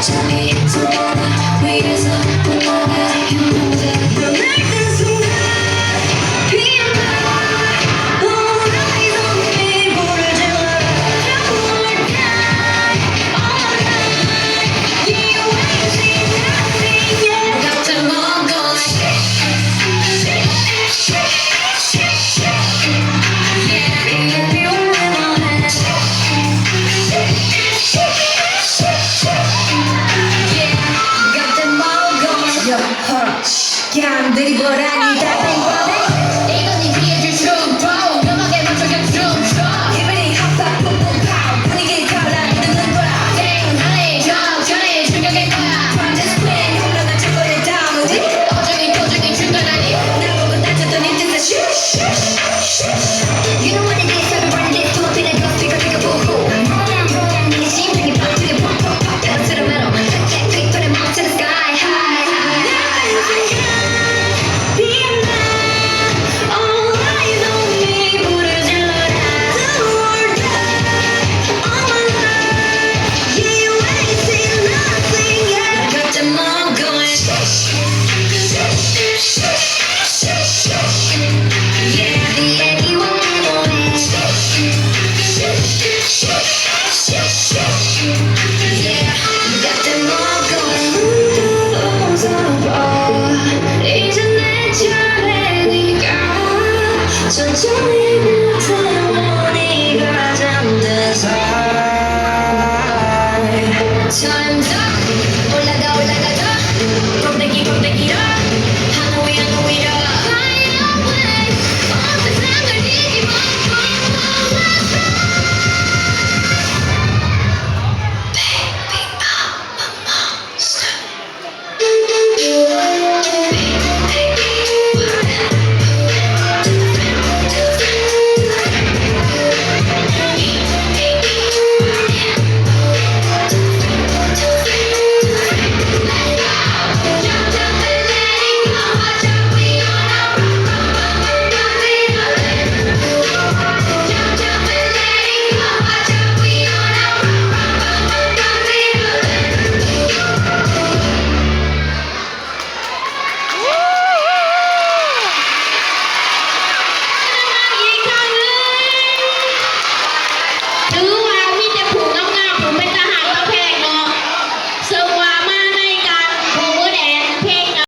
저기 저기 위에서 올라가 형제 널 순간 피어나 All eyes on me 불을 질러라 All night all night You ain't seen nothing yet 같은 먼 곳 얌들이 보라니 달팽이 이건 네 위에 줄 춤춰 음악에 맞춰서 춤춰 기분이 핫핫 뿜뿜파우 분위기 타올라 이르는 거야 땡하네 전에 충격일 거야 From this plan 흘러간 첫걸을 다무지 도중이 중간하니 날 보고 다쳤더니 뜻은 You know what it is everybody this to a beat that goes bigger boo 네 심장이 빡치게 퍽퍽퍽 pedal to the metal click click put 'em up to the sky high 천천히 비틀어 네가 잠든 사이 Time's up